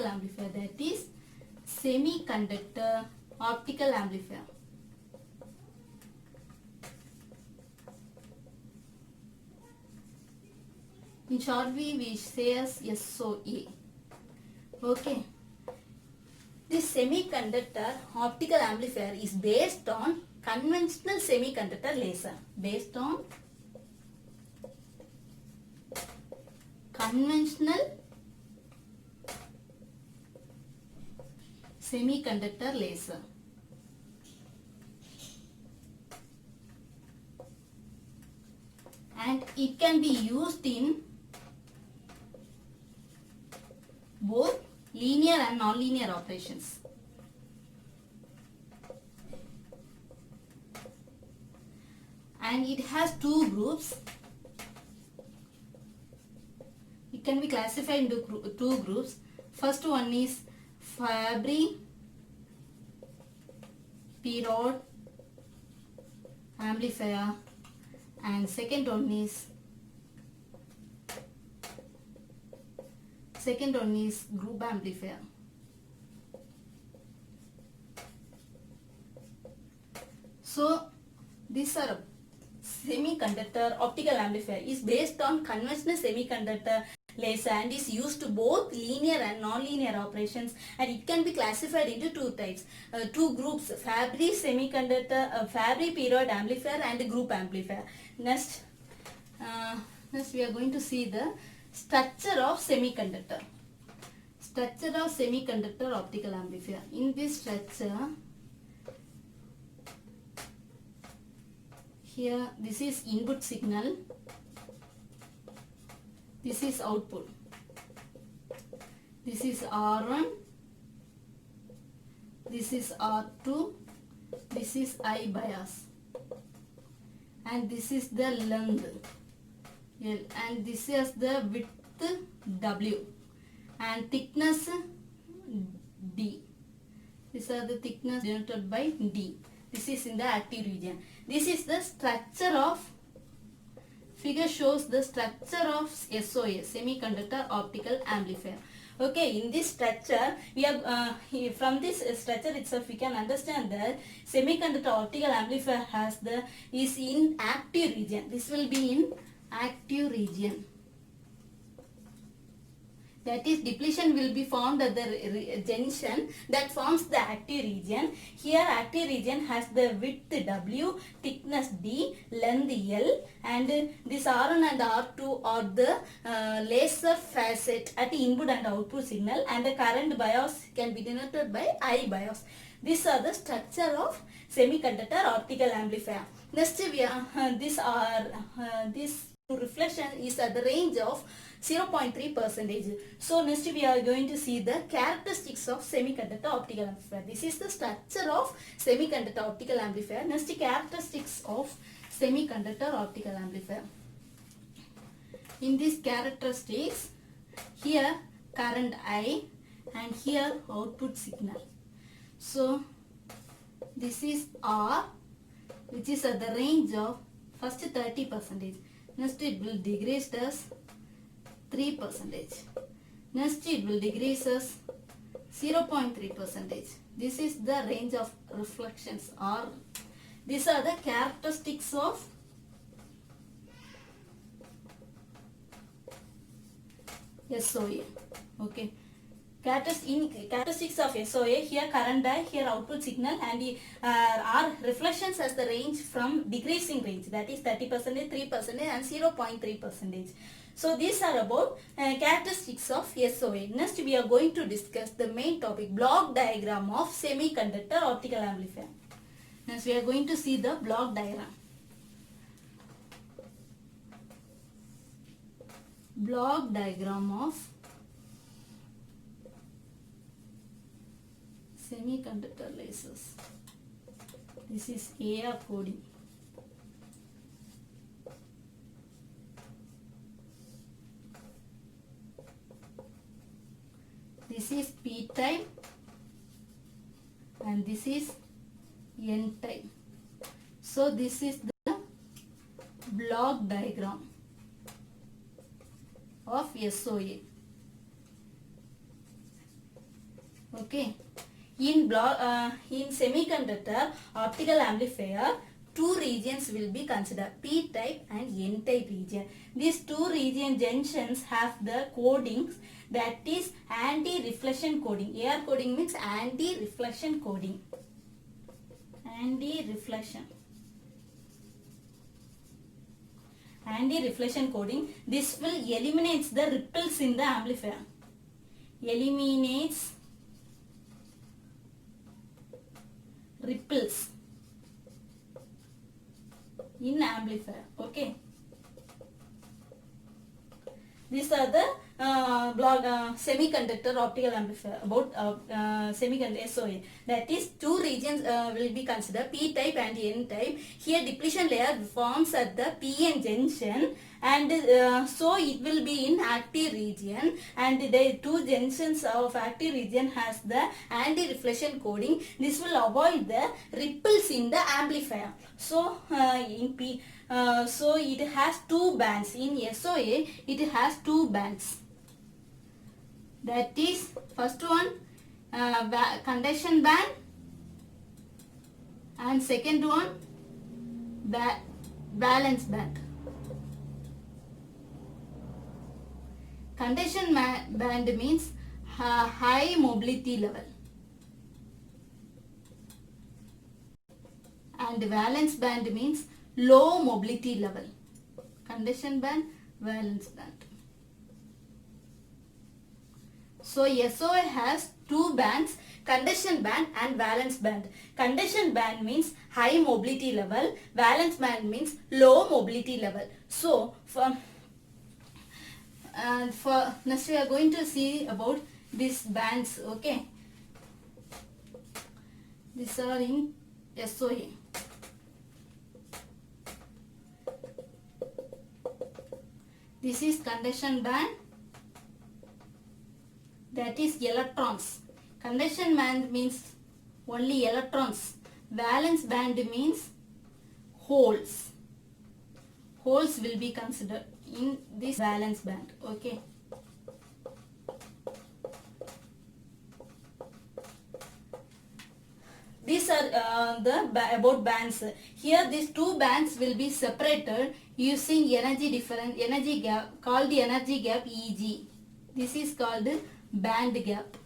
optical amplifier, that is semiconductor optical amplifier. In short we say as SOA. Okay. This semiconductor optical amplifier is based on conventional semiconductor laser. Based on conventional semiconductor laser. And it can be used in both linear and non-linear operations. And it has two groups. It can be classified into two groups. First one is Fabry-Perot amplifier, and second one is group amplifier. So these are semiconductor optical amplifier is based on conventional semiconductor laser and is used to both linear and non-linear operations, and it can be classified into two types, two groups: Fabry Fabry-Perot amplifier and group amplifier. Next we are going to see the structure of semiconductor optical amplifier. In this structure, here this is input signal, this is output, this is R1, this is R2, this is I bias, and this is the length L, and this is the width W, and thickness D. These are the thickness denoted by D. This is in the active region. This is the structure of, figure shows the structure of SOA, semiconductor optical amplifier. Okay, in this structure, we have from this structure itself we can understand that semiconductor optical amplifier is in active region. This will be in active region. That is, depletion will be formed at the junction that forms the active region. Here active region has the width W, thickness D, length L, and this R1 and R2 are the laser facet at input and output signal, and the current bias can be denoted by I bias. These are the structure of semiconductor optical amplifier. Next we are this reflection is at the range of 0.3%. So next we are going to see the characteristics of semiconductor optical amplifier. This is the structure of semiconductor optical amplifier. Next, characteristics of semiconductor optical amplifier. In these characteristics, here current I and here output signal. So this is R, which is at the range of first 30%. Next it will decrease as 3%. Next it will decrease as 0.3%. This is the range of reflections, or these are the characteristics of SOA. Okay. Characteristics of SOA, here current I, here output signal, and are reflections as the range from decreasing range, that is 30%, 3% and 0.3%. So these are about characteristics of SOA. Next we are going to discuss the main topic, block diagram of semiconductor optical amplifier. Next we are going to see the block diagram. Block diagram of semiconductor lasers. This is AR coding. This is P type and this is N type. So this is the block diagram of SOA. Okay. In semiconductor optical amplifier, two regions will be considered, P type and N type region. These two region junctions have the codings, that is anti-reflection coding. AR coding means anti-reflection coding. Anti-reflection coding. This will eliminates the ripples in the amplifier. Eliminates ripples in amplifier. Okay. These are the semiconductor optical amplifier, about semiconductor SOA. That is, two regions will be considered, P type and N type. Here depletion layer forms at the PN junction, and so it will be in active region, and the two junctions of active region has the anti-reflection coding. This will avoid the ripples in the amplifier. So so it has two bands. In SOA it has two bands. That is, first one conduction band, and second one valence band. Conduction band means high mobility level, and valence band means low mobility level. Conduction band, valence band. So SOA has two bands, conduction band and valence band. Conduction band means high mobility level, valence band means low mobility level. So for next we are going to see about these bands. Okay, these are in SOA. This is conduction band, that is electrons. Conduction band means only electrons. Valence band means holes. Holes will be considered in this valence band. Okay. These are about bands. Here these two bands will be separated using energy gap called the energy gap Eg. This is called band gap.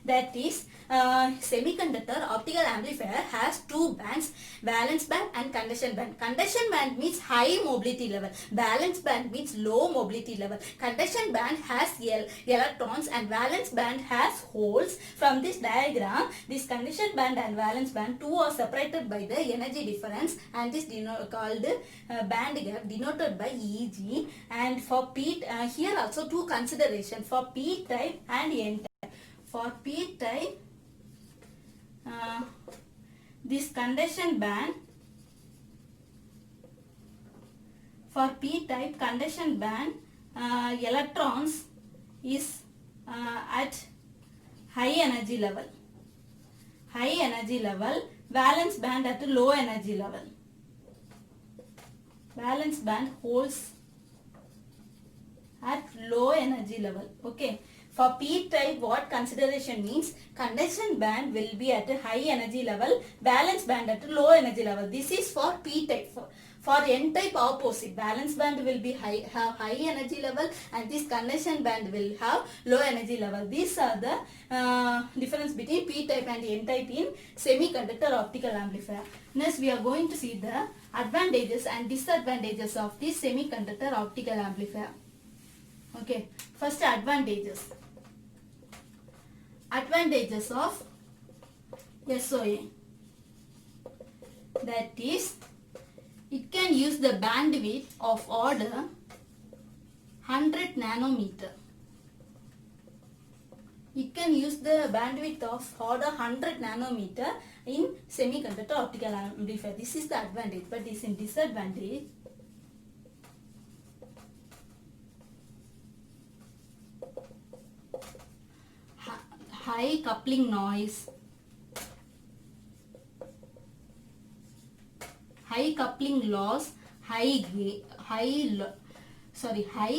That is, semiconductor optical amplifier has two bands, valence band and conduction band. Conduction band means high mobility level, valence band means low mobility level. Conduction band has electrons and valence band has holes. From this diagram, this conduction band and valence band, two are separated by the energy difference, and this called band gap denoted by Eg. And for P, here also two consideration for P type and N type. For P type, this conduction band, for P type conduction band, electrons is at high energy level. High energy level, valence band at low energy level. Valence band holds at low energy level. Okay. For P type, what consideration means? Conduction band will be at a high energy level, valence band at a low energy level. This is for P type. For N type, opposite. Valence band will be have high energy level, and this conduction band will have low energy level. These are the difference between P type and N type in semiconductor optical amplifier. Next, we are going to see the advantages and disadvantages of this semiconductor optical amplifier. Okay, first advantages. Advantages of SOA. That is, it can use the bandwidth of order 100 nanometer. It can use the bandwidth of order 100 nanometer in semiconductor optical amplifier. This is the advantage, but this is disadvantage. High coupling noise, high coupling loss, high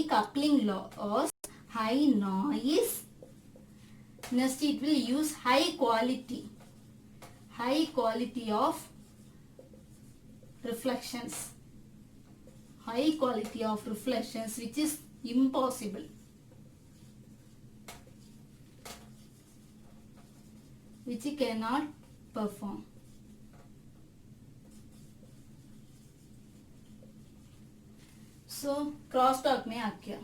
coupling loss, high noise. Next it will use high quality of reflections. High quality of reflections which is impossible. Which it cannot perform. So crosstalk may occur.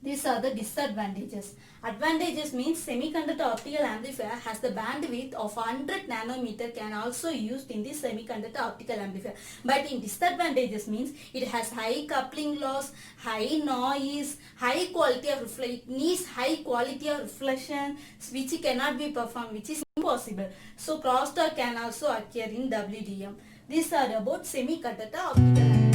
These are the disadvantages. Advantages means semiconductor optical amplifier has the bandwidth of 100 nanometer, can also used in this semiconductor optical amplifier. But in disadvantages means it has high coupling loss, high noise, high quality of reflection. It needs high quality of reflection which cannot be performed, which is impossible. So crosstalk can also occur in WDM. These are about semiconductor optical amplifier.